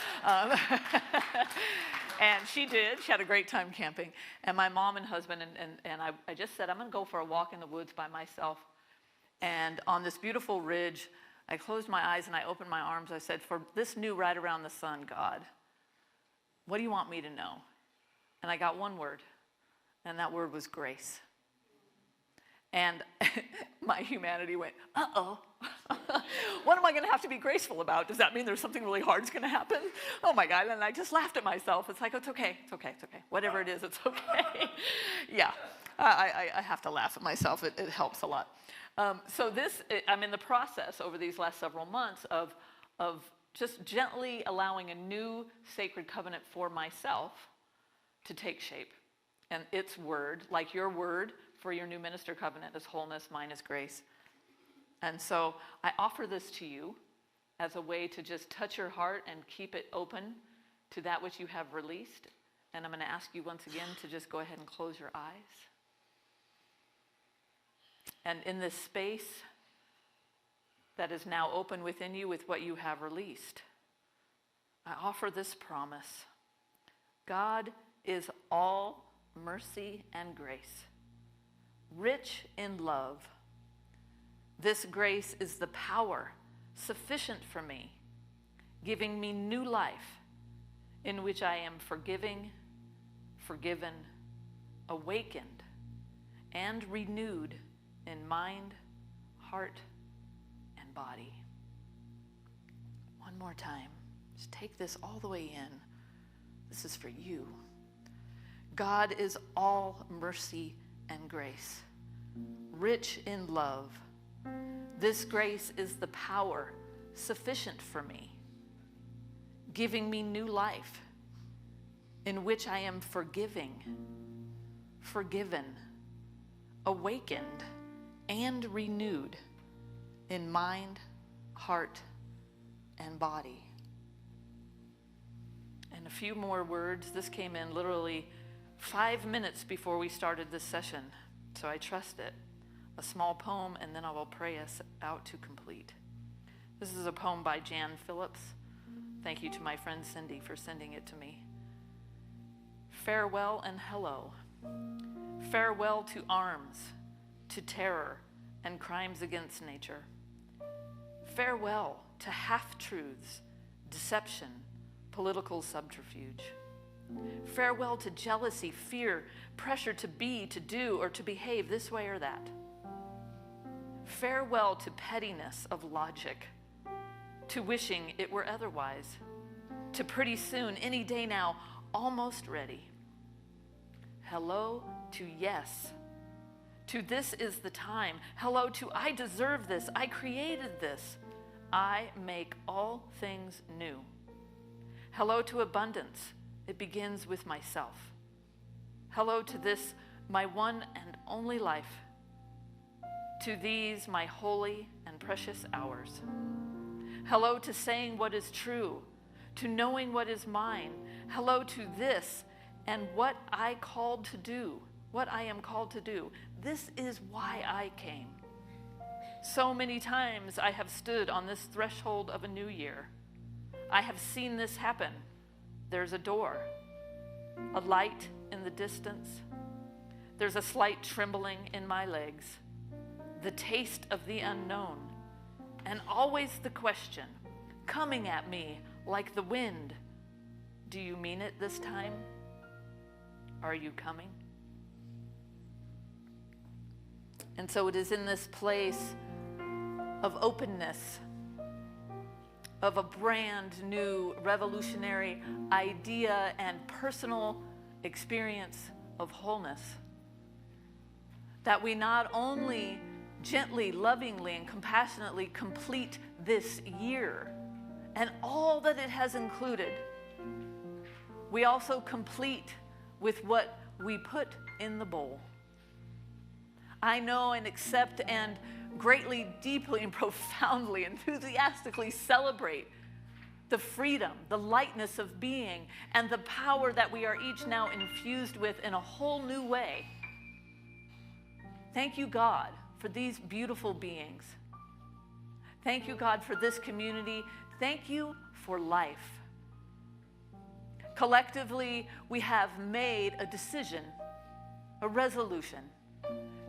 And she did. She had a great time camping. And my mom and husband, and I just said, I'm going to go for a walk in the woods by myself. And on this beautiful ridge, I closed my eyes and I opened my arms. I said, for this new right around the sun, God, what do you want me to know? And I got one word, and that word was grace. And my humanity went, uh-oh. What am I going to have to be graceful about? Does that mean there's something really hard's going to happen? Oh my God. And I just laughed at myself. It's like, it's okay. Whatever it is, it's okay. Yeah, I have to laugh at myself. It helps a lot. So I'm in the process over these last several months of just gently allowing a new sacred covenant for myself to take shape. And its word, like your word for your new minister covenant, is wholeness, mine is grace. And so I offer this to you as a way to just touch your heart and keep it open to that which you have released. And I'm going to ask you once again to just go ahead and close your eyes. And in this space that is now open within you with what you have released, I offer this promise. God is all mercy and grace, rich in love. This grace is the power sufficient for me, giving me new life in which I am forgiven, awakened, and renewed in mind, heart, and body. One more time. Just take this all the way in. This is for you. God is all mercy and grace, rich in love. This grace is the power sufficient for me, giving me new life in which I am forgiven, awakened, and renewed in mind, heart, and body. And a few more words. This came in literally 5 minutes before we started this session, so I trust it. A small poem, and then I will pray us out to complete. This is a poem by Jan Phillips. Thank you to my friend Cindy for sending it to me. Farewell and hello. Farewell to arms, to terror and crimes against nature. Farewell to half-truths, deception, political subterfuge. Farewell to jealousy, fear, pressure to be, to do, or to behave this way or that. Farewell to pettiness of logic, to wishing it were otherwise, to pretty soon, any day now, almost ready. Hello to yes, to this is the time. Hello to I deserve this, I created this, I make all things new. Hello to abundance, it begins with myself. Hello to this, my one and only life. To these, my holy and precious hours. Hello to saying what is true, to knowing what is mine. Hello to this and what I called to do, what I am called to do. This is why I came. So many times I have stood on this threshold of a new year. I have seen this happen. There's a door, a light in the distance. There's a slight trembling in my legs, the taste of the unknown, and always the question coming at me like the wind. Do you mean it this time? Are you coming? And so it is in this place of openness, of a brand new revolutionary idea and personal experience of wholeness, that we not only gently, lovingly, and compassionately complete this year and all that it has included, we also complete with what we put in the bowl. I know and accept and greatly, deeply, and profoundly, enthusiastically celebrate the freedom, the lightness of being, and the power that we are each now infused with in a whole new way. Thank you, God, for these beautiful beings. Thank you, God, for this community. Thank you for life. Collectively, we have made a decision, a resolution,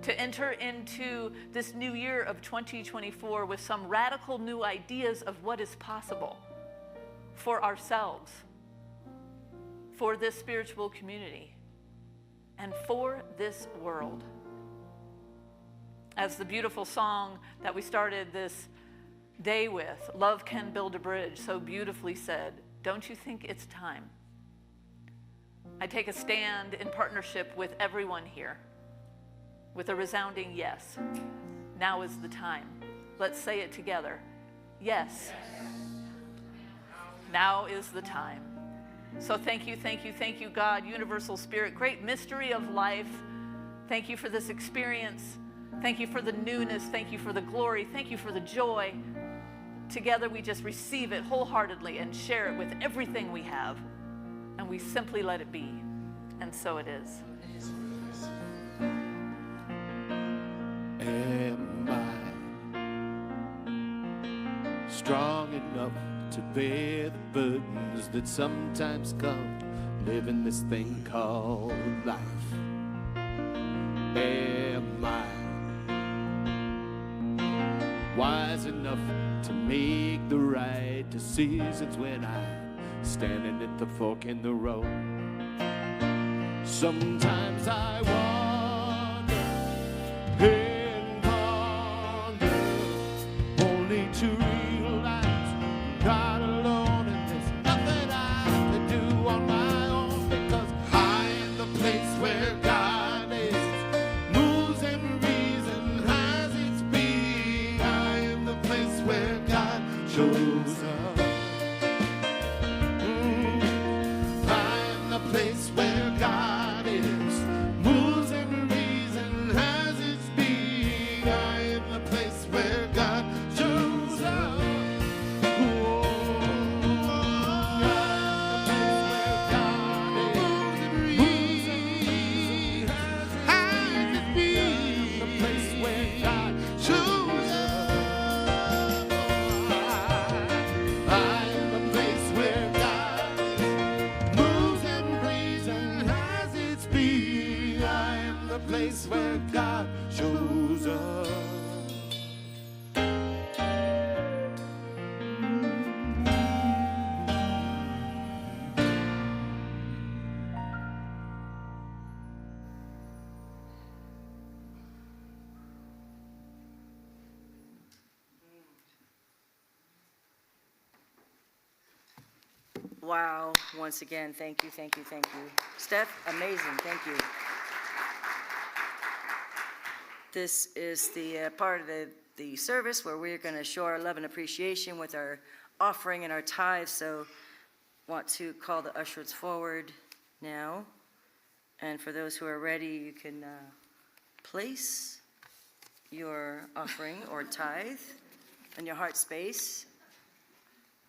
to enter into this new year of 2024 with some radical new ideas of what is possible for ourselves, for this spiritual community, and for this world. As the beautiful song that we started this day with, "Love Can Build a Bridge," so beautifully said, don't you think it's time? I take a stand in partnership with everyone here with a resounding yes. Now is the time. Let's say it together. Yes. Now is the time. So thank you, thank you, thank you, God, Universal Spirit, great mystery of life. Thank you for this experience. Thank you for the newness. Thank you for the glory. Thank you for the joy. Together we just receive it wholeheartedly and share it with everything we have. And we simply let it be. And so it is. Am I strong enough to bear the burdens that sometimes come living this thing called life? Am I wise enough to make the right decisions when I'm standing at the fork in the road? Sometimes I wonder and ponder, only to realize I'm God alone, and there's nothing I can do on my own, because I am the place where God is, moves and reason has its being. I am the place where God shows up. I am the place where God is, moves and reason has its being. I am the place where God shows up. Wow, once again, thank you, thank you, thank you. Steph, amazing, thank you. This is the part of the service where we're going to show our love and appreciation with our offering and our tithes. So want to call the ushers forward now. And for those who are ready, you can place your offering or tithe in your heart space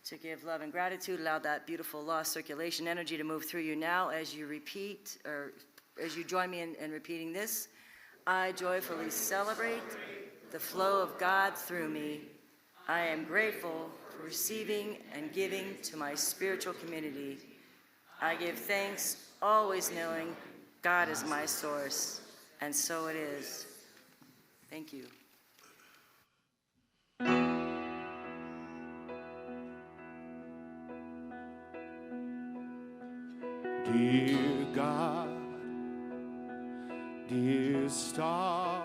to give love and gratitude. Allow that beautiful law of circulation energy to move through you now as you repeat, or as you join me in repeating this. I joyfully celebrate the flow of God through me. I am grateful for receiving and giving to my spiritual community. I give thanks, always knowing God is my source, and so it is. Thank you. Dear God, dear star,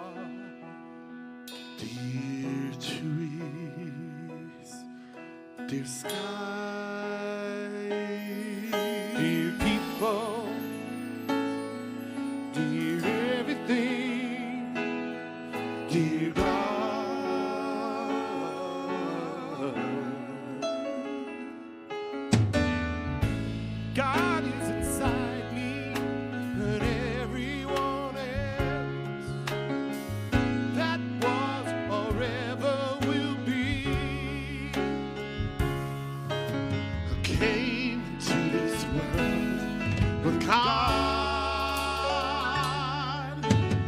dear trees, dear sky, dear people, dear everything, dear God. God is inside me and everyone else that was or ever will be. I came to this world with God.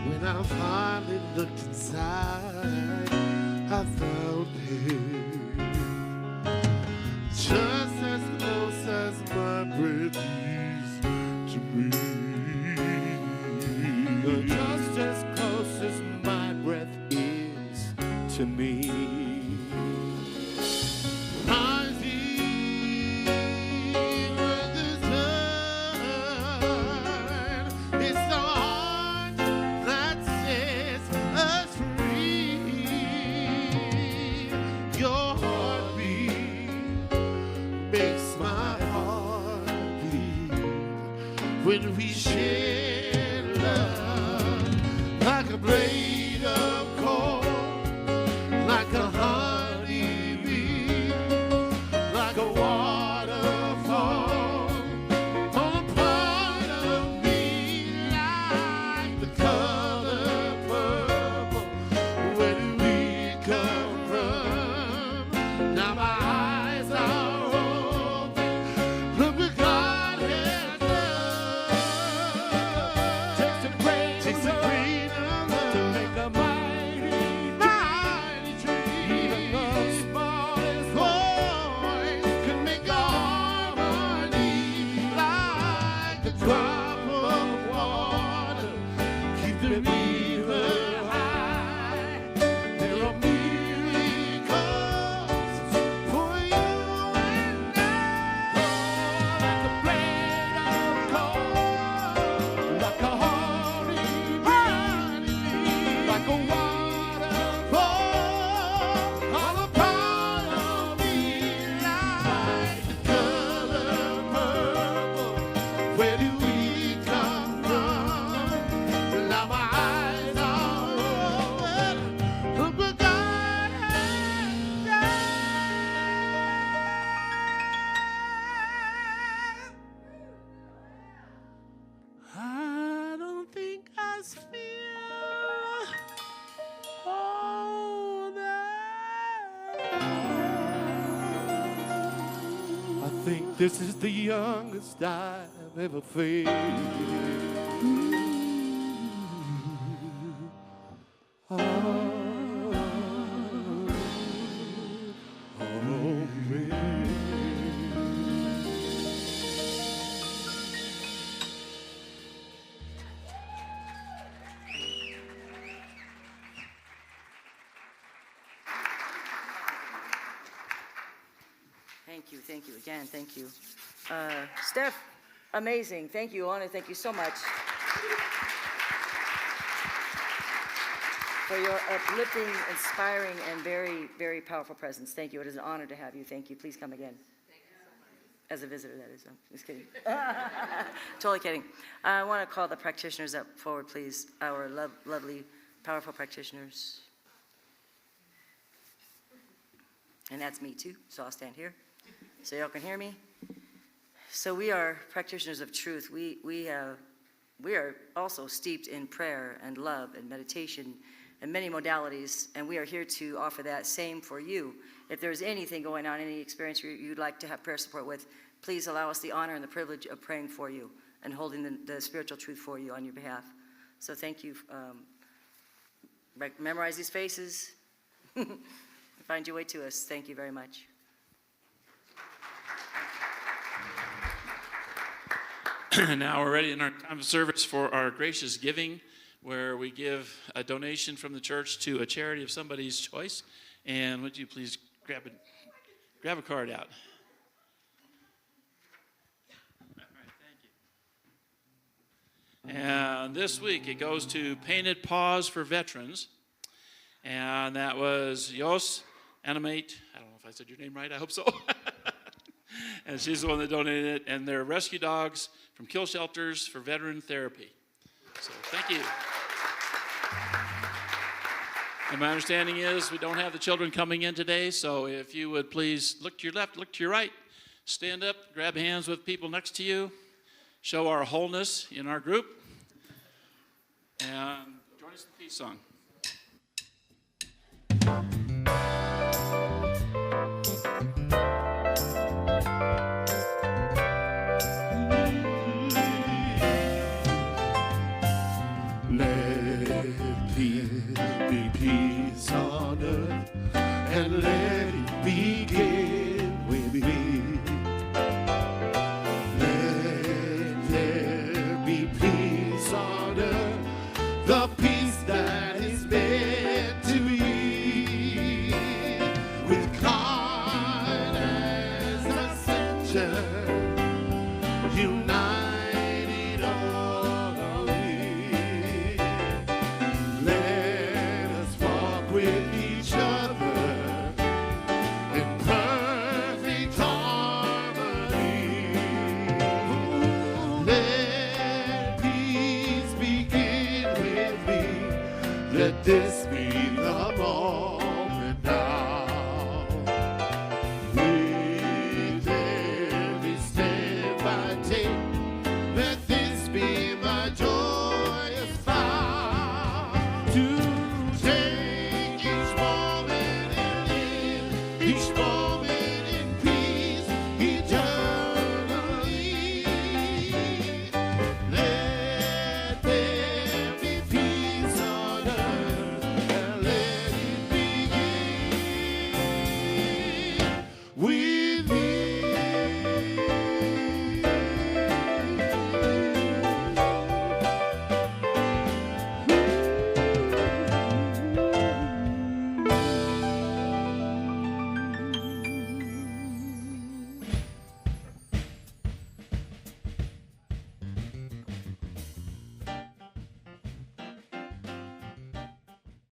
When I finally looked inside, I found Him. Just as close as my breath is to me. Just as close as my breath is to me. I see where the sun is the heart that sets us free. Your heartbeat makes my heart beat when we share love, like a blade of coal, like a honeybee, like a waterfall on a part of me, like the color purple. Where do we come from? Now my eyes are open. Look what God has done. Takes a great love to make a mighty, mighty tree. Even the smallest voice can make a harmony, like the drop of water. Keep the river high. There are miracles for you and I. Like a blade of coal, like a honeybee, like a waterfall, all a part of me, like the color purple. Where do we come from? Now my eyes are open. Look what God has done. I don't think I feel all that. I think this is the youngest I've ever felt. Oh, man. Thank you again, thank you. Steph, amazing, thank you, Anna, thank you so much for your uplifting, inspiring, and very, very powerful presence. Thank you, it is an honor to have you, thank you, please come again. As a visitor, that is. I'm just kidding. Totally kidding. I want to call the practitioners up forward, please. Our lovely, powerful practitioners. And that's me too, so I'll stand here so y'all can hear me. So we are practitioners of truth. We are also steeped in prayer and love and meditation and many modalities, and we are here to offer that same for you. If there's anything going on, any experience you'd like to have prayer support with, please allow us the honor and the privilege of praying for you and holding the spiritual truth for you on your behalf. So thank you. Memorize these faces. Find your way to us. Thank you very much. Now we're ready in our time of service for our gracious giving, where we give a donation from the church to a charity of somebody's choice. And would you please grab a card out? All right, thank you. And this week it goes to Painted Paws for Veterans. And that was Yos Animate. I don't know if I said your name right. I hope so. And she's the one that donated it. And they're rescue dogs from kill shelters for veteran therapy. So thank you. And my understanding is we don't have the children coming in today, so if you would please look to your left, look to your right, stand up, grab hands with people next to you, show our wholeness in our group, and join us in the peace song. Peace on earth, and let it begin with me. Let there be peace on earth, the peace that is meant to be, with God as the center, unite.